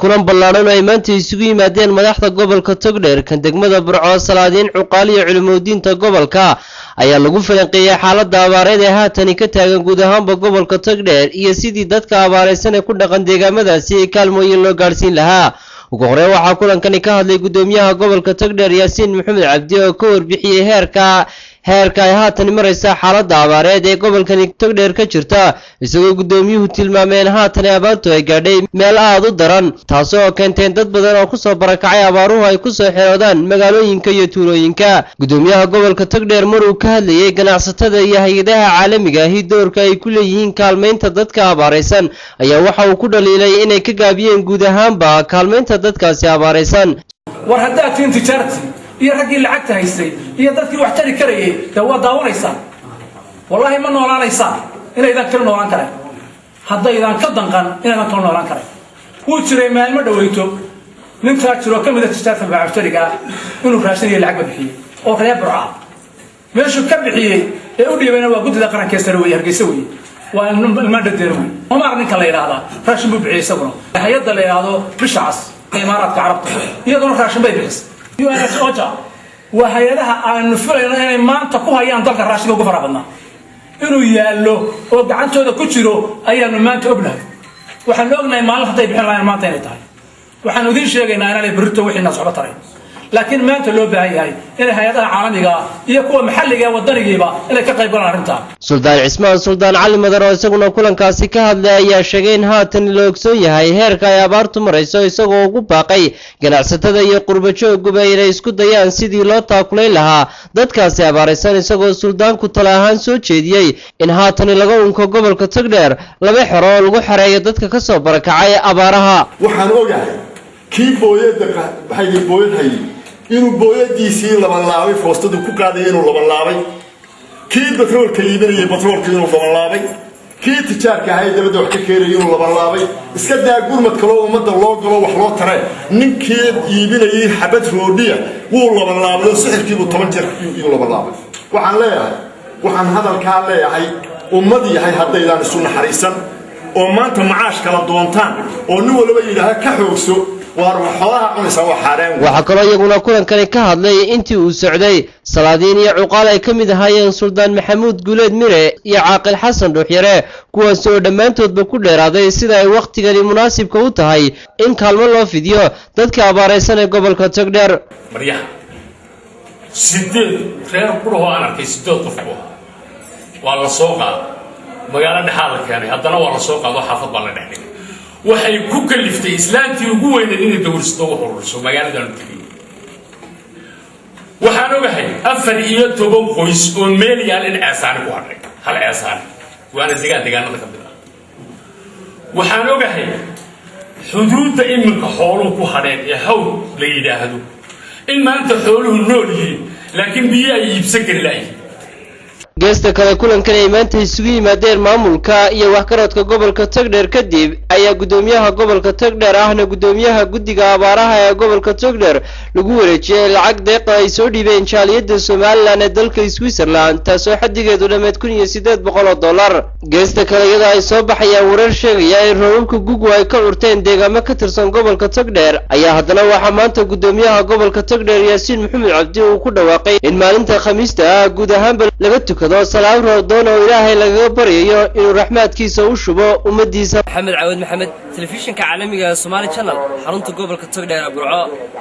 kulan ballaaran ay maanta isugu yimaadeen madaxda gobolka Togdheer kan degmada Burco Salaadiin Cuqaal iyo Culumudiinta gobolka ayaa lagu falanqeeyay xaaladda abaareed ee haatan ka taagan guud ahaanba gobolka Togdheer iyo sidii dadka abaaraysan ee ku dhaqan deegaamadaasi ay kaalmooyin loo gaarsiin lahaa. ugu horreyn waxaa kulankani ka hadlay gudoomiyaha gobolka Togdheer Yaasiin Maxamed Cabdi oo ka warbixiyay heerka ay haatan maraysa xaaladda abaareed ee gobolkani Togdheer ka jirta isagoo gudoomiyuhu tilmaamay in haatan abaartu ay gaadhay meel aad u daran taasoo keentay dad badan oo ku soo barakacay abaaruhu ay ku soo xeroodaan magaalooyinka iyo tuulooyinka. gudoomiyaha gobolka Togdheer maruu ka hadlayay ganacsatada iyo hay'adaha caalamiga ah doorka ay ku leeyihiin kaalmeynta dadka abaaraysan ayaa waxa uu ku dhaliilay inay ka gaabiyeen guud ahaanba kaalmeynta dadkaasi abaaraysan. war hadda tiin tijaarti iyo ragii lacagta haystay iyo dadkii wax tari karayay daawanaysa wallahi ma noolaanaysa inaydan kala noolaan kare haddaydan ka danqan inaydan kala noolaan kare wuu jiray maalmo dhaweyto ninka jiro kamid ah tijaarta bacafteriga inuu raashin iyo lacag bixiyay oo reer Burco meeshu ka bixiyay ee u dhiibayna waa gudida qaranka Soomaaliya Hargeysa weey waa ilma dhadeero Omar ninka la yiraahdo raashin buu bixiyay isaguna hay'adda la yiraahdo Bishaas Imaaraadka Carabta iyadoo raashin bay bixisay UNS OCHA وهيئتها أن فعلا يعني ما أنت كوها يان ضلك الراشد وقفر أبنا إنه يالله وقعنته هذا كتيره أيام ما أنت أبنه وحنوقنا ما له حتى يبحر ما تاني تاي وحنودين شيء جينا أنا اللي بريته وحنا صعبة ترى لكن ما أنت اللي بهاي إن هيئتها عالمية يكون محلية والدنيا جيبا إلا كقيب ولا رنتا. سلطان عثمان سلطان علي مدرسة يقولون كلن كاسيكا هذا يا شجين هاتن لوكسوي هاي هيركا يا بارتم رئيسه يسوق وباقي جناح ستة يقرب شو قبيل يسكت ديان سيدي لا تاكل لها ضد كاسي بارسان يسوق سلطان كتلاهان سوتشيدي إن هاتن لقون كقبل كتقدر لبحرال وحرية ضد كسب بركعي أبارها. وحنوجع كيف بويد هاي بويد هاي إنه بويديسي لبنلاوي فوسطه كوكادي إنه لبنلاوي كي بترول كيبني بترول كإنه لبنلاوي كي تجارك هاي دبده وحكيري إنه لبنلاوي إسكت أقول متكلوا ومد الله قلوا وحلو ترى نكي يبني حبة رودية والله لبنلاوي سحر كي بتمنجر إنه لبنلاوي وعن لا وعن هذا الكلام لا هاي ومدي هاي هذا إذا نسون حريصا وما أنت معاش كلا دوانتان ونقول له إذا كحوسو waxaa kaloo iyaguna kulankani ka hadlay intii uu socday Salaadiin iyo Cuqaal ay kamid ahaayeen Suldaan Maxamuud Guuleed Mire iyo Caaqil Xasan Dhuuxyare kuwaas oo dhammaantoodba ku dheeraaday sida ay waqtigani munaasibka u tahay in kaalmo loo fidiyo dadka abaaraysan ee gobolka Togdheer. Mariyaha sideed reer Burco aan arkay sideed qof waa la soo qaaday magaalada dhaxal keenay haddana waa la soo qaado xaafad baa la dhaxlay waxay ku kaliftay islaantii ugu weynay inay dawristo wax ururso magaalada Togdheer waxaan ogahay 14 qoys oo meel yaal in aasaan ku hadhay hal aasaan waana deegaanada ka mid ah waxaan ogahay xuduudda iminka xooluhu ku hadheen ee hawl la yiraahdo in maanta xooluhu nool yihiin laakiin biyo ay iibsan kari lahayn. geesta kale kulankan ay maanta isugu yimaadeen maamulka iyo waxgaradka gobolka Togdheer kadib ayaa gudoomiyaha gobolka Togdheer ahna gudoomiyaha guddiga abaaraha ee gobolka Togdheer lagu wareejiyay lacag deeq ay soo dhibeen jaaliyadda Soomaaliland ee dalka Switzerland taasoo xadigeedu dhameed $1800. geesta kale iyada ay soo baxayaan warar sheegaya in roobabka gugu ay ka urteen deegaamo ka tirsan gobolka Togdheer ayaa haddana waxaa maanta gudoomiyaha gobolka Togdheer Yaasiin Maxamed Cabdi uu ku dhawaaqay in maalinta Khamiista guud ahaanba laga tukado salaam roodon oo Ilaahay laga baryayo inuu raxmaadkiisa u shubo ummadiisa. Maxamed Caawad Maxamed telefishinka caalamiga Somali Channel xarunta gobolka Togdheer Burco.